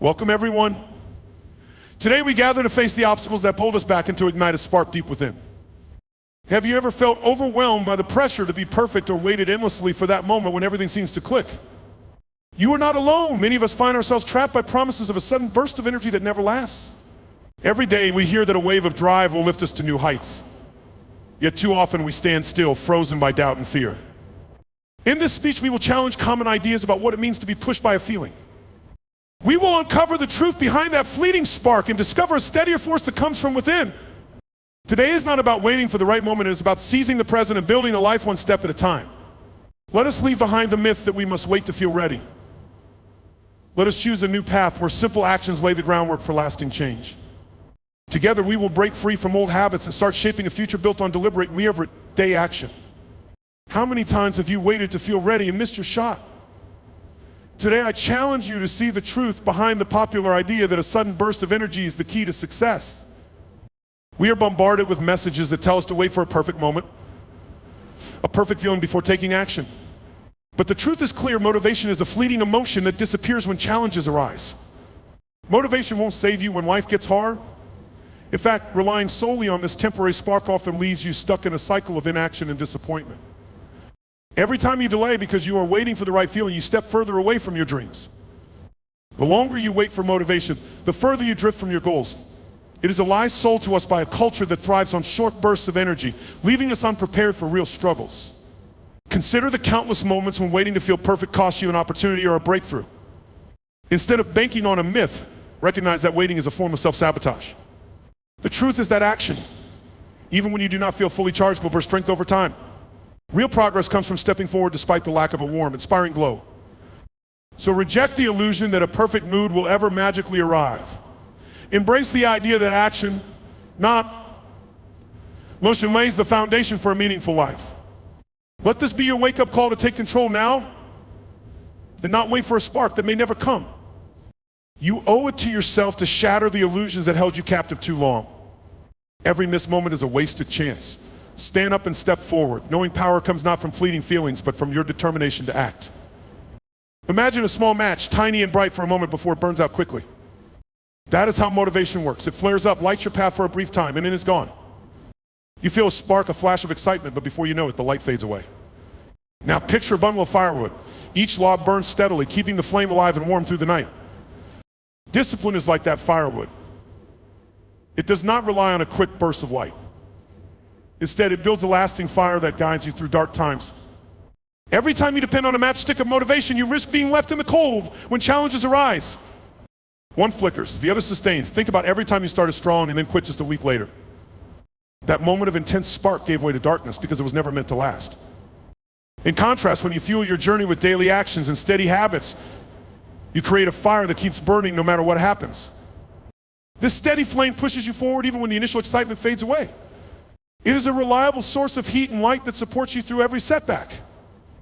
Welcome everyone. Today we gather to face the obstacles that pulled us back and to ignite a spark deep within. Have you ever felt overwhelmed by the pressure to be perfect or waited endlessly for that moment when everything seems to click? You are not alone. Many of us find ourselves trapped by promises of a sudden burst of energy that never lasts. Every day we hear that a wave of drive will lift us to new heights. Yet too often we stand still, frozen by doubt and fear. In this speech we will challenge common ideas about what it means to be pushed by a feeling. We will uncover the truth behind that fleeting spark and discover a steadier force that comes from within. Today is not about waiting for the right moment, it is about seizing the present and building a life one step at a time. Let us leave behind the myth that we must wait to feel ready. Let us choose a new path where simple actions lay the groundwork for lasting change. Together we will break free from old habits and start shaping a future built on deliberate and everyday action. How many times have you waited to feel ready and missed your shot? Today I challenge you to see the truth behind the popular idea that a sudden burst of energy is the key to success. We are bombarded with messages that tell us to wait for a perfect moment, a perfect feeling before taking action. But the truth is clear, motivation is a fleeting emotion that disappears when challenges arise. Motivation won't save you when life gets hard. In fact, relying solely on this temporary spark often leaves you stuck in a cycle of inaction and disappointment. Every time you delay because you are waiting for the right feeling, you step further away from your dreams. The longer you wait for motivation, the further you drift from your goals. It is a lie sold to us by a culture that thrives on short bursts of energy, leaving us unprepared for real struggles. Consider the countless moments when waiting to feel perfect costs you an opportunity or a breakthrough. Instead of banking on a myth, recognize that waiting is a form of self-sabotage. The truth is that action, even when you do not feel fully charged, will burst strength over time. Real progress comes from stepping forward despite the lack of a warm, inspiring glow. So reject the illusion that a perfect mood will ever magically arrive. Embrace the idea that action, not motion, lays the foundation for a meaningful life. Let this be your wake-up call to take control now and not wait for a spark that may never come. You owe it to yourself to shatter the illusions that held you captive too long. Every missed moment is a wasted chance. Stand up and step forward, knowing power comes not from fleeting feelings, but from your determination to act. Imagine a small match, tiny and bright for a moment before it burns out quickly. That is how motivation works. It flares up, lights your path for a brief time, and then it's gone. You feel a spark, a flash of excitement, but before you know it, the light fades away. Now picture a bundle of firewood. Each log burns steadily, keeping the flame alive and warm through the night. Discipline is like that firewood. It does not rely on a quick burst of light. Instead, it builds a lasting fire that guides you through dark times. Every time you depend on a matchstick of motivation, you risk being left in the cold when challenges arise. One flickers, the other sustains. Think about every time you started strong and then quit just a week later. That moment of intense spark gave way to darkness because it was never meant to last. In contrast, when you fuel your journey with daily actions and steady habits, you create a fire that keeps burning no matter what happens. This steady flame pushes you forward even when the initial excitement fades away. It is a reliable source of heat and light that supports you through every setback.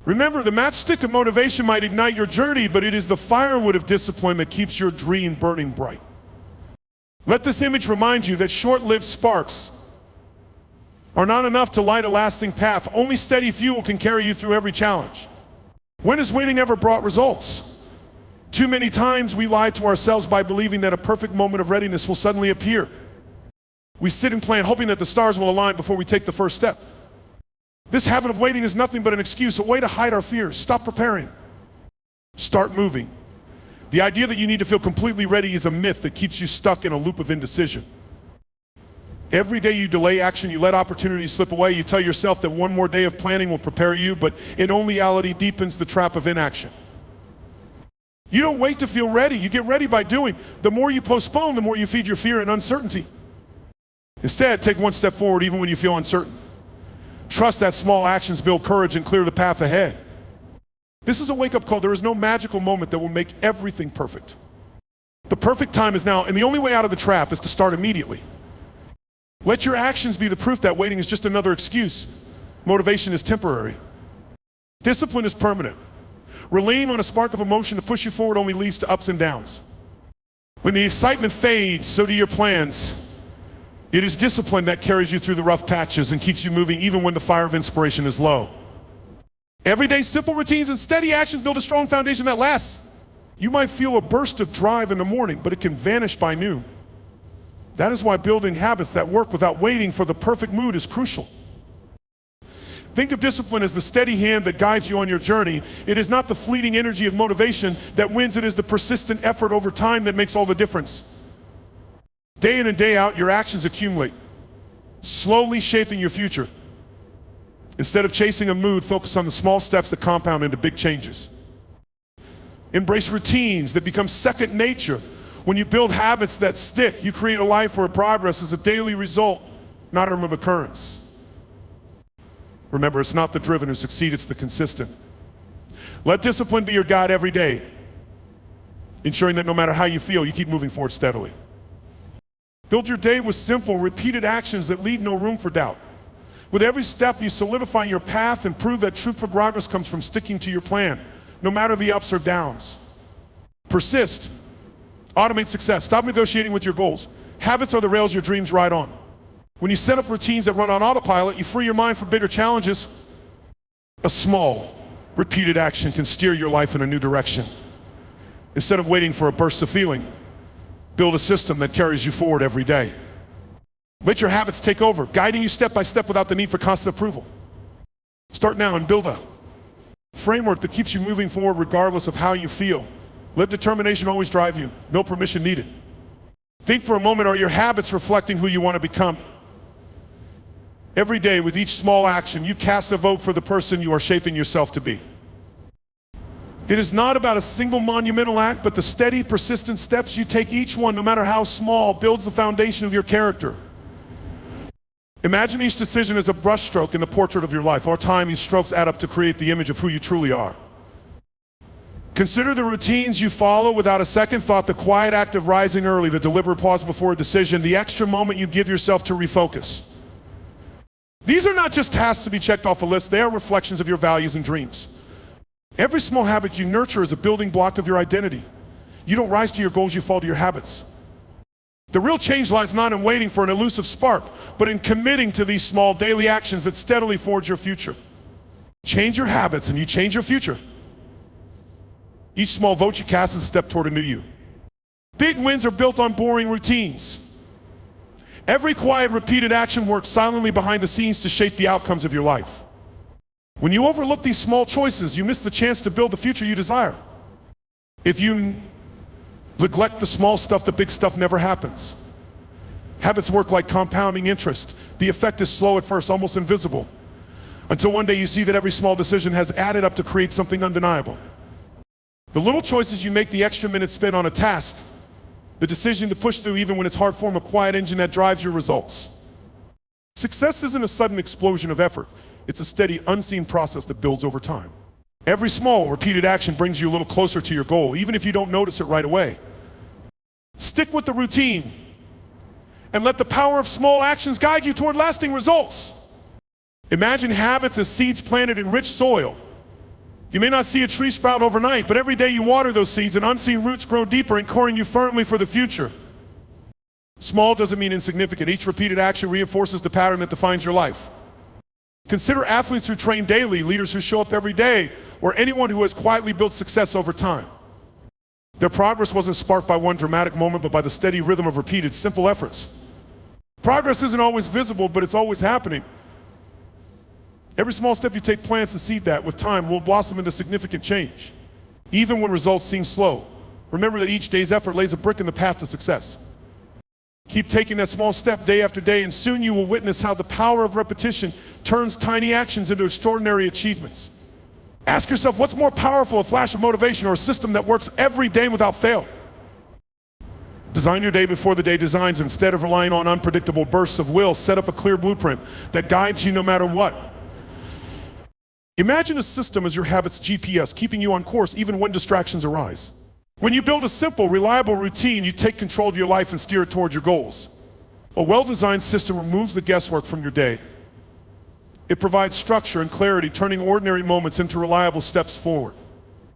Remember, the matchstick of motivation might ignite your journey, but it is the firewood of discipline that keeps your dream burning bright. Let this image remind you that short-lived sparks are not enough to light a lasting path. Only steady fuel can carry you through every challenge. When has waiting ever brought results? Too many times we lie to ourselves by believing that a perfect moment of readiness will suddenly appear. We sit and plan, hoping that the stars will align before we take the first step. This habit of waiting is nothing but an excuse, a way to hide our fears. Stop preparing. Start moving. The idea that you need to feel completely ready is a myth that keeps you stuck in a loop of indecision. Every day you delay action, you let opportunities slip away, you tell yourself that one more day of planning will prepare you, but in all reality deepens the trap of inaction. You don't wait to feel ready, you get ready by doing. The more you postpone, the more you feed your fear and uncertainty. Instead, take one step forward even when you feel uncertain. Trust that small actions build courage and clear the path ahead. This is a wake-up call. There is no magical moment that will make everything perfect. The perfect time is now, and the only way out of the trap is to start immediately. Let your actions be the proof that waiting is just another excuse. Motivation is temporary. Discipline is permanent. Relying on a spark of emotion to push you forward only leads to ups and downs. When the excitement fades, so do your plans. It is discipline that carries you through the rough patches and keeps you moving even when the fire of inspiration is low. Everyday simple routines and steady actions build a strong foundation that lasts. You might feel a burst of drive in the morning, but it can vanish by noon. That is why building habits that work without waiting for the perfect mood is crucial. Think of discipline as the steady hand that guides you on your journey. It is not the fleeting energy of motivation that wins, it is the persistent effort over time that makes all the difference. Day in and day out, your actions accumulate, slowly shaping your future. Instead of chasing a mood, focus on the small steps that compound into big changes. Embrace routines that become second nature. When you build habits that stick, you create a life where progress is a daily result, not a rhythm of occurrence. Remember, it's not the driven who succeed, it's the consistent. Let discipline be your guide every day, ensuring that no matter how you feel, you keep moving forward steadily. Build your day with simple, repeated actions that leave no room for doubt. With every step, you solidify your path and prove that true progress comes from sticking to your plan, no matter the ups or downs. Persist. Automate success. Stop negotiating with your goals. Habits are the rails your dreams ride on. When you set up routines that run on autopilot, you free your mind for bigger challenges. A small, repeated action can steer your life in a new direction. Instead of waiting for a burst of feeling, build a system that carries you forward every day. Let your habits take over, guiding you step by step without the need for constant approval. Start now and build a framework that keeps you moving forward regardless of how you feel. Let determination always drive you, no permission needed. Think for a moment, are your habits reflecting who you want to become? Every day, with each small action, you cast a vote for the person you are shaping yourself to be. It is not about a single monumental act, but the steady, persistent steps you take, each one, no matter how small, builds the foundation of your character. Imagine each decision as a brushstroke in the portrait of your life. Over time, these strokes add up to create the image of who you truly are. Consider the routines you follow without a second thought, the quiet act of rising early, the deliberate pause before a decision, the extra moment you give yourself to refocus. These are not just tasks to be checked off a list, they are reflections of your values and dreams. Every small habit you nurture is a building block of your identity. You don't rise to your goals, you fall to your habits. The real change lies not in waiting for an elusive spark, but in committing to these small daily actions that steadily forge your future. Change your habits and you change your future. Each small vote you cast is a step toward a new you. Big wins are built on boring routines. Every quiet, repeated action works silently behind the scenes to shape the outcomes of your life. When you overlook these small choices, you miss the chance to build the future you desire. If you neglect the small stuff, the big stuff never happens. Habits work like compounding interest. The effect is slow at first, almost invisible, until one day you see that every small decision has added up to create something undeniable. The little choices you make, the extra minutes spent on a task, the decision to push through even when it's hard, form a quiet engine that drives your results. Success isn't a sudden explosion of effort. It's a steady, unseen process that builds over time. Every small, repeated action brings you a little closer to your goal, even if you don't notice it right away. Stick with the routine and let the power of small actions guide you toward lasting results. Imagine habits as seeds planted in rich soil. You may not see a tree sprout overnight, but every day you water those seeds and unseen roots grow deeper, anchoring you firmly for the future. Small doesn't mean insignificant. Each repeated action reinforces the pattern that defines your life. Consider athletes who train daily, leaders who show up every day, or anyone who has quietly built success over time. Their progress wasn't sparked by one dramatic moment, but by the steady rhythm of repeated, simple efforts. Progress isn't always visible, but it's always happening. Every small step you take plants a seed that, with time, will blossom into significant change. Even when results seem slow, remember that each day's effort lays a brick in the path to success. Keep taking that small step day after day, and soon you will witness how the power of repetition turns tiny actions into extraordinary achievements. Ask yourself, what's more powerful, a flash of motivation or a system that works every day without fail? Design your day before the day designs. Instead of relying on unpredictable bursts of will, set up a clear blueprint that guides you no matter what. Imagine a system as your habit's GPS, keeping you on course even when distractions arise. When you build a simple, reliable routine, you take control of your life and steer it toward your goals. A well-designed system removes the guesswork from your day. It provides structure and clarity, turning ordinary moments into reliable steps forward.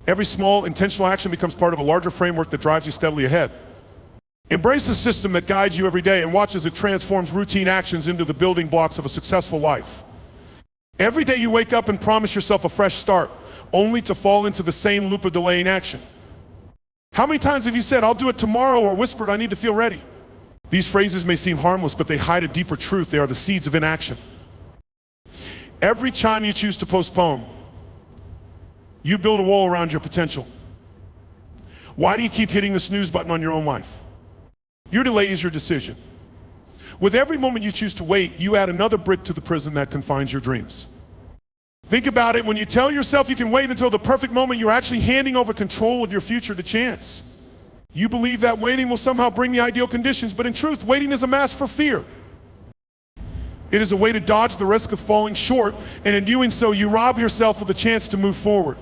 Every small, intentional action becomes part of a larger framework that drives you steadily ahead. Embrace a system that guides you every day and watch as it transforms routine actions into the building blocks of a successful life. Every day you wake up and promise yourself a fresh start, only to fall into the same loop of delaying action. How many times have you said, I'll do it tomorrow, or whispered, I need to feel ready? These phrases may seem harmless, but they hide a deeper truth. They are the seeds of inaction. Every time you choose to postpone, you build a wall around your potential. Why do you keep hitting the snooze button on your own life? Your delay is your decision. With every moment you choose to wait, you add another brick to the prison that confines your dreams. Think about it. When you tell yourself you can wait until the perfect moment, you're actually handing over control of your future to chance. You believe that waiting will somehow bring the ideal conditions, but in truth, waiting is a mask for fear. It is a way to dodge the risk of falling short, and in doing so, you rob yourself of the chance to move forward.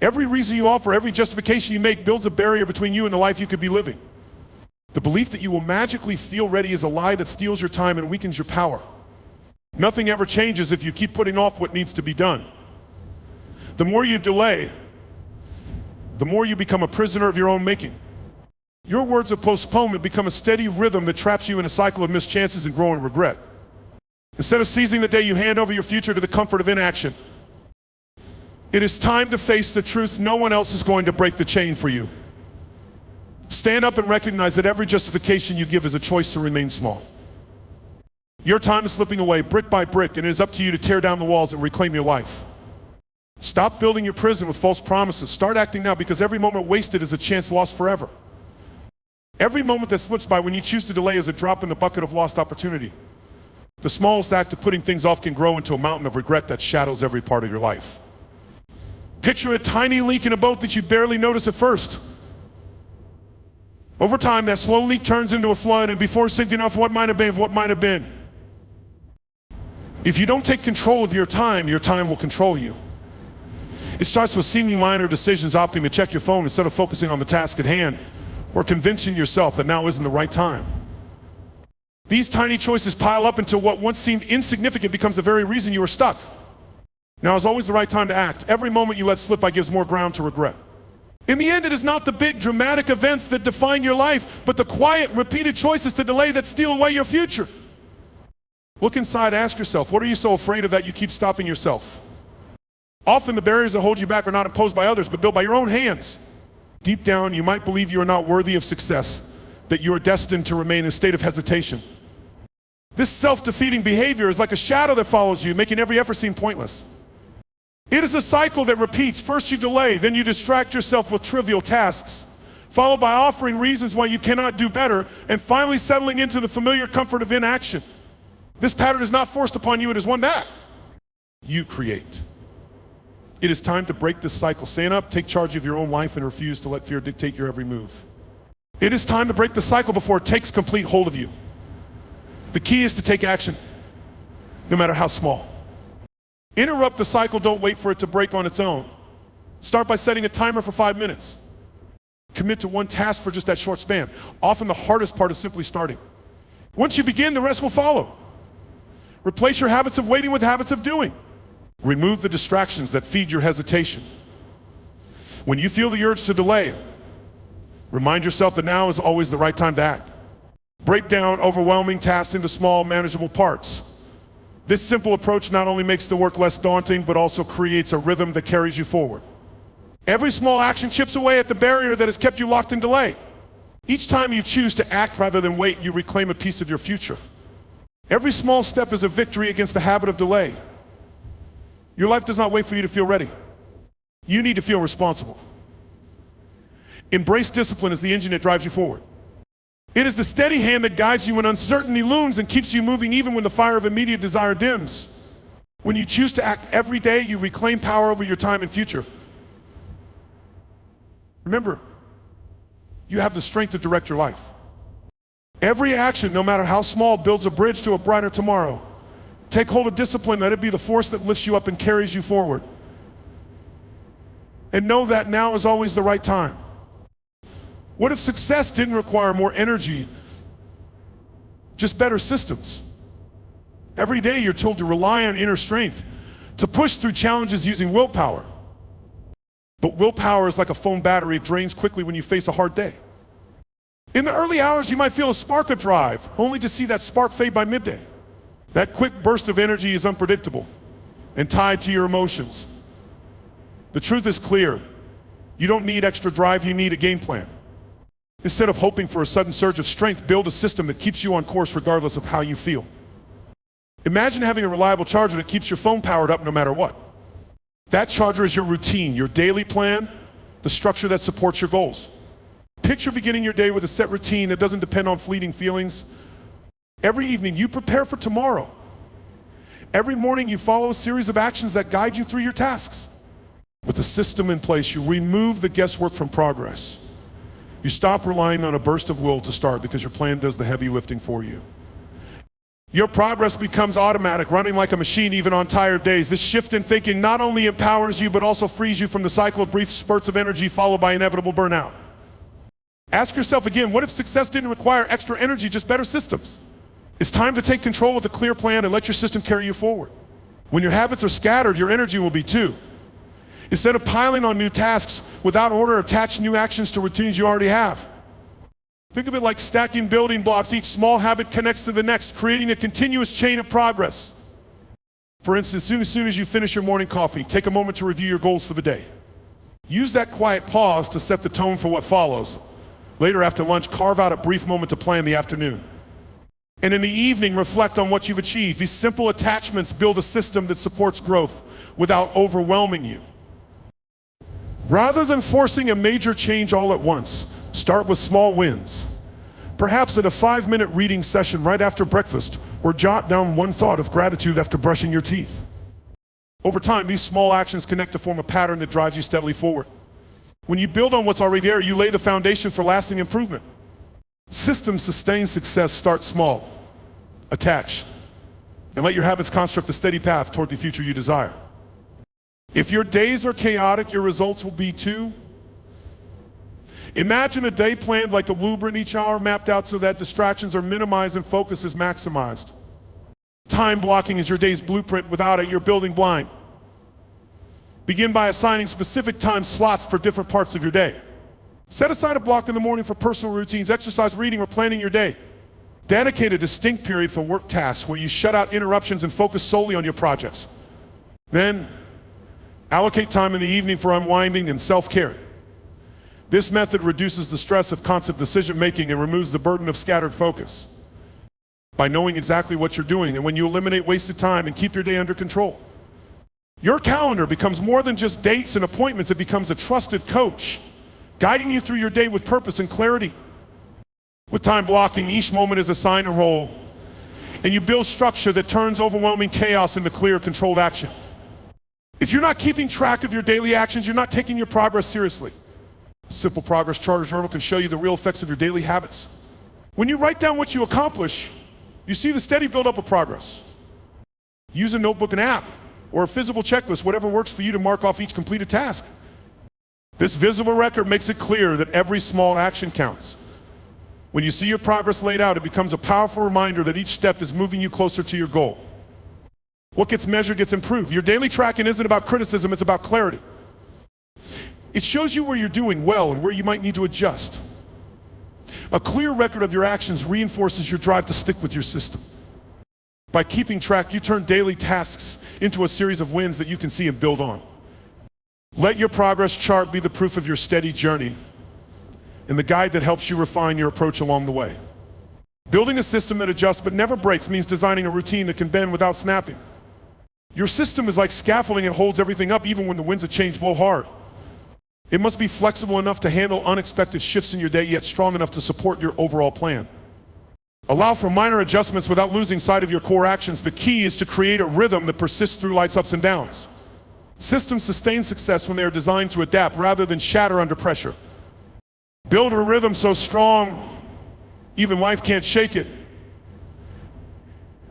Every reason you offer, every justification you make builds a barrier between you and the life you could be living. The belief that you will magically feel ready is a lie that steals your time and weakens your power. Nothing ever changes if you keep putting off what needs to be done. The more you delay, the more you become a prisoner of your own making. Your words of postponement become a steady rhythm that traps you in a cycle of missed chances and growing regret. Instead of seizing the day, you hand over your future to the comfort of inaction. It is time to face the truth. No one else is going to break the chain for you. Stand up and recognize that every justification you give is a choice to remain small. Your time is slipping away brick by brick, and it is up to you to tear down the walls and reclaim your life. Stop building your prison with false promises. Start acting now, because every moment wasted is a chance lost forever. Every moment that slips by when you choose to delay is a drop in the bucket of lost opportunity. The smallest act of putting things off can grow into a mountain of regret that shadows every part of your life. Picture a tiny leak in a boat that you barely notice at first. Over time, that slow leak turns into a flood, and before sinking off, what might have been. If you don't take control of your time will control you. It starts with seemingly minor decisions, opting to check your phone instead of focusing on the task at hand, or convincing yourself that now isn't the right time. These tiny choices pile up until what once seemed insignificant becomes the very reason you are stuck. Now is always the right time to act. Every moment you let slip by gives more ground to regret. In the end, it is not the big dramatic events that define your life, but the quiet, repeated choices to delay that steal away your future. Look inside, ask yourself, what are you so afraid of that you keep stopping yourself? Often the barriers that hold you back are not imposed by others, but built by your own hands. Deep down, you might believe you are not worthy of success, that you are destined to remain in a state of hesitation. This self-defeating behavior is like a shadow that follows you, making every effort seem pointless. It is a cycle that repeats. First you delay, then you distract yourself with trivial tasks, followed by offering reasons why you cannot do better, and finally settling into the familiar comfort of inaction. This pattern is not forced upon you, it is one that you create. It is time to break this cycle. Stand up, take charge of your own life, and refuse to let fear dictate your every move. It is time to break the cycle before it takes complete hold of you. The key is to take action, no matter how small. Interrupt the cycle, don't wait for it to break on its own. Start by setting a timer for 5 minutes. Commit to one task for just that short span. Often the hardest part is simply starting. Once you begin, the rest will follow. Replace your habits of waiting with habits of doing. Remove the distractions that feed your hesitation. When you feel the urge to delay, remind yourself that now is always the right time to act. Break down overwhelming tasks into small, manageable parts. This simple approach not only makes the work less daunting, but also creates a rhythm that carries you forward. Every small action chips away at the barrier that has kept you locked in delay. Each time you choose to act rather than wait, you reclaim a piece of your future. Every small step is a victory against the habit of delay. Your life does not wait for you to feel ready. You need to feel responsible. Embrace discipline as the engine that drives you forward. It is the steady hand that guides you when uncertainty looms and keeps you moving even when the fire of immediate desire dims. When you choose to act every day, you reclaim power over your time and future. Remember, you have the strength to direct your life. Every action, no matter how small, builds a bridge to a brighter tomorrow. Take hold of discipline, let it be the force that lifts you up and carries you forward. And know that now is always the right time. What if success didn't require more energy, just better systems? Every day you're told to rely on inner strength, to push through challenges using willpower. But willpower is like a phone battery, it drains quickly when you face a hard day. In the early hours you might feel a spark of drive, only to see that spark fade by midday. That quick burst of energy is unpredictable and tied to your emotions. The truth is clear. You don't need extra drive, you need a game plan. Instead of hoping for a sudden surge of strength, build a system that keeps you on course regardless of how you feel. Imagine having a reliable charger that keeps your phone powered up no matter what. That charger is your routine, your daily plan, the structure that supports your goals. Picture beginning your day with a set routine that doesn't depend on fleeting feelings. Every evening you prepare for tomorrow. Every morning you follow a series of actions that guide you through your tasks. With a system in place, you remove the guesswork from progress. You stop relying on a burst of will to start because your plan does the heavy lifting for you. Your progress becomes automatic, running like a machine even on tired days. This shift in thinking not only empowers you but also frees you from the cycle of brief spurts of energy followed by inevitable burnout. Ask yourself again, what if success didn't require extra energy, just better systems? It's time to take control with a clear plan and let your system carry you forward. When your habits are scattered, your energy will be too. Instead of piling on new tasks without order, attach new actions to routines you already have. Think of it like stacking building blocks. Each small habit connects to the next, creating a continuous chain of progress. For instance, as soon as you finish your morning coffee, take a moment to review your goals for the day. Use that quiet pause to set the tone for what follows. Later after lunch, carve out a brief moment to plan the afternoon. And in the evening, reflect on what you've achieved. These simple attachments build a system that supports growth without overwhelming you. Rather than forcing a major change all at once, start with small wins. Perhaps at a 5-minute reading session right after breakfast, or jot down one thought of gratitude after brushing your teeth. Over time, these small actions connect to form a pattern that drives you steadily forward. When you build on what's already there, you lay the foundation for lasting improvement. Systems sustain success. Start small, attach, and let your habits construct a steady path toward the future you desire. If your days are chaotic, your results will be too. Imagine a day planned like a blueprint, each hour mapped out so that distractions are minimized and focus is maximized. Time blocking is your day's blueprint. Without it, you're building blind. Begin by assigning specific time slots for different parts of your day. Set aside a block in the morning for personal routines, exercise, reading, or planning your day. Dedicate a distinct period for work tasks where you shut out interruptions and focus solely on your projects. Then, allocate time in the evening for unwinding and self-care. This method reduces the stress of constant decision-making and removes the burden of scattered focus by knowing exactly what you're doing. And when you eliminate wasted time and keep your day under control, your calendar becomes more than just dates and appointments. It becomes a trusted coach, guiding you through your day with purpose and clarity. With time blocking, each moment is assigned a role, and you build structure that turns overwhelming chaos into clear, controlled action. If you're not keeping track of your daily actions, you're not taking your progress seriously. A simple progress chart or journal can show you the real effects of your daily habits. When you write down what you accomplish, you see the steady buildup of progress. Use a notebook, an app, or a physical checklist, whatever works for you to mark off each completed task. This visible record makes it clear that every small action counts. When you see your progress laid out, it becomes a powerful reminder that each step is moving you closer to your goal. What gets measured gets improved. Your daily tracking isn't about criticism, it's about clarity. It shows you where you're doing well and where you might need to adjust. A clear record of your actions reinforces your drive to stick with your system. By keeping track, you turn daily tasks into a series of wins that you can see and build on. Let your progress chart be the proof of your steady journey and the guide that helps you refine your approach along the way. Building a system that adjusts but never breaks means designing a routine that can bend without snapping. Your system is like scaffolding. It holds everything up even when the winds of change blow hard. It must be flexible enough to handle unexpected shifts in your day, yet strong enough to support your overall plan. Allow for minor adjustments without losing sight of your core actions. The key is to create a rhythm that persists through life's ups and downs. Systems sustain success when they are designed to adapt rather than shatter under pressure. Build a rhythm so strong, even life can't shake it.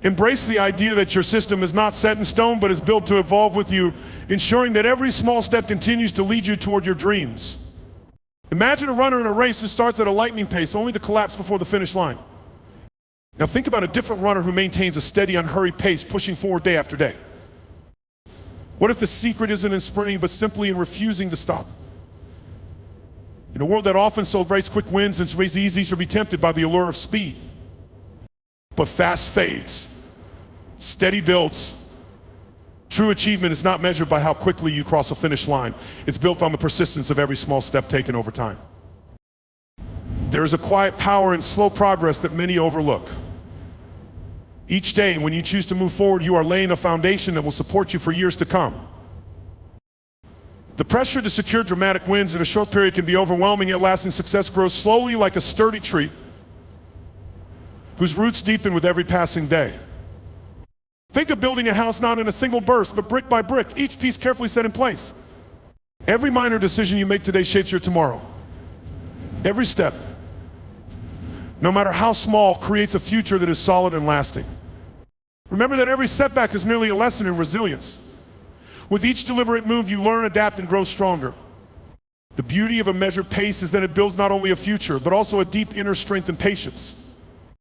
Embrace the idea that your system is not set in stone, but is built to evolve with you, ensuring that every small step continues to lead you toward your dreams. Imagine a runner in a race who starts at a lightning pace only to collapse before the finish line. Now think about a different runner who maintains a steady, unhurried pace, pushing forward day after day. What if the secret isn't in sprinting, but simply in refusing to stop? In a world that often celebrates quick wins, it's easy to be tempted by the allure of speed. But fast fades, steady builds, True achievement is not measured by how quickly you cross a finish line. It's built on the persistence of every small step taken over time. There is a quiet power in slow progress that many overlook. Each day, when you choose to move forward, you are laying a foundation that will support you for years to come. The pressure to secure dramatic wins in a short period can be overwhelming, yet lasting success grows slowly like a sturdy tree whose roots deepen with every passing day. Think of building a house not in a single burst, but brick by brick, each piece carefully set in place. Every minor decision you make today shapes your tomorrow. Every step, no matter how small, creates a future that is solid and lasting. Remember that every setback is merely a lesson in resilience. With each deliberate move, you learn, adapt, and grow stronger. The beauty of a measured pace is that it builds not only a future, but also a deep inner strength and patience.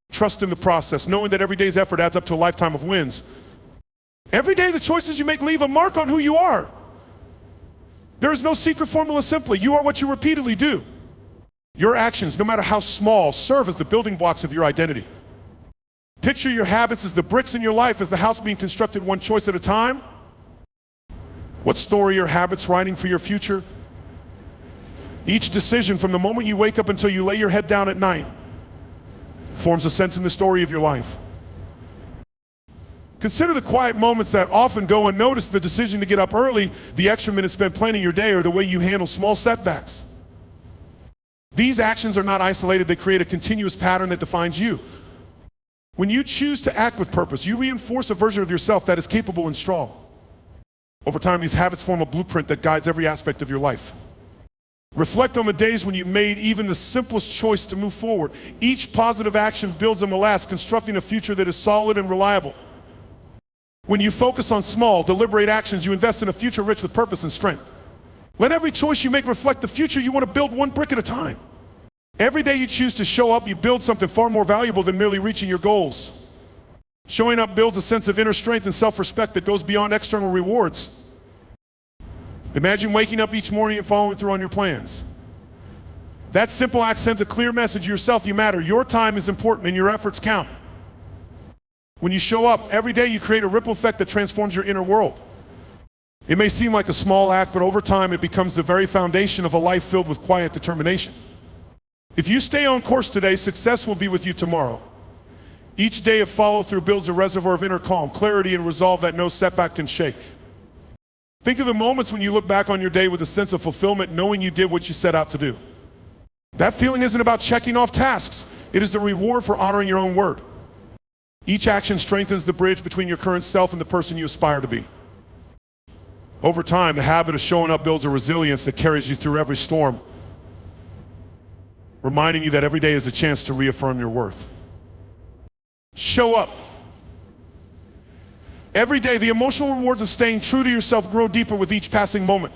Trust in the process, knowing that every day's effort adds up to a lifetime of wins. Every day, the choices you make leave a mark on who you are. There is no secret formula, simply. You are what you repeatedly do. Your actions, no matter how small, serve as the building blocks of your identity. Picture your habits as the bricks in your life, as the house being constructed one choice at a time. What story are habits writing for your future? Each decision, from the moment you wake up until you lay your head down at night, forms a sense in the story of your life. Consider the quiet moments that often go unnoticed: the decision to get up early, the extra minutes spent planning your day, or the way you handle small setbacks. These actions are not isolated, they create a continuous pattern that defines you. When you choose to act with purpose, you reinforce a version of yourself that is capable and strong. Over time, these habits form a blueprint that guides every aspect of your life. Reflect on the days when you made even the simplest choice to move forward. Each positive action builds a molasses, constructing a future that is solid and reliable. When you focus on small, deliberate actions, you invest in a future rich with purpose and strength. Let every choice you make reflect the future you want to build, one brick at a time. Every day you choose to show up, you build something far more valuable than merely reaching your goals. Showing up builds a sense of inner strength and self-respect that goes beyond external rewards. Imagine waking up each morning and following through on your plans. That simple act sends a clear message to yourself: you matter, your time is important, and your efforts count. When you show up every day, you create a ripple effect that transforms your inner world. It may seem like a small act, but over time it becomes the very foundation of a life filled with quiet determination. If you stay on course today, success will be with you tomorrow. Each day of follow-through builds a reservoir of inner calm, clarity, and resolve that no setback can shake. Think of the moments when you look back on your day with a sense of fulfillment, knowing you did what you set out to do. That feeling isn't about checking off tasks. It is the reward for honoring your own word. Each action strengthens the bridge between your current self and the person you aspire to be. Over time, the habit of showing up builds a resilience that carries you through every storm, reminding you that every day is a chance to reaffirm your worth. Show up. Every day, the emotional rewards of staying true to yourself grow deeper with each passing moment.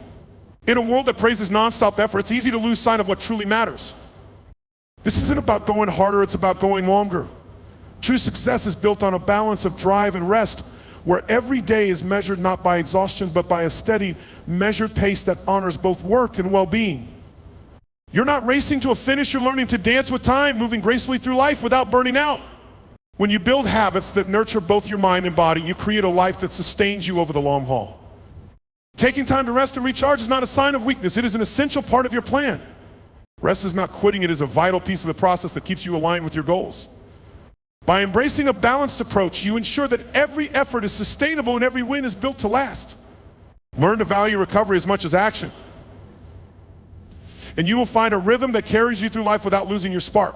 In a world that praises nonstop effort, it's easy to lose sight of what truly matters. This isn't about going harder, it's about going longer. True success is built on a balance of drive and rest, where every day is measured not by exhaustion, but by a steady, measured pace that honors both work and well-being. You're not racing to a finish, you're learning to dance with time, moving gracefully through life without burning out. When you build habits that nurture both your mind and body, you create a life that sustains you over the long haul. Taking time to rest and recharge is not a sign of weakness, it is an essential part of your plan. Rest is not quitting, it is a vital piece of the process that keeps you aligned with your goals. By embracing a balanced approach, you ensure that every effort is sustainable and every win is built to last. Learn to value recovery as much as action. And you will find a rhythm that carries you through life without losing your spark.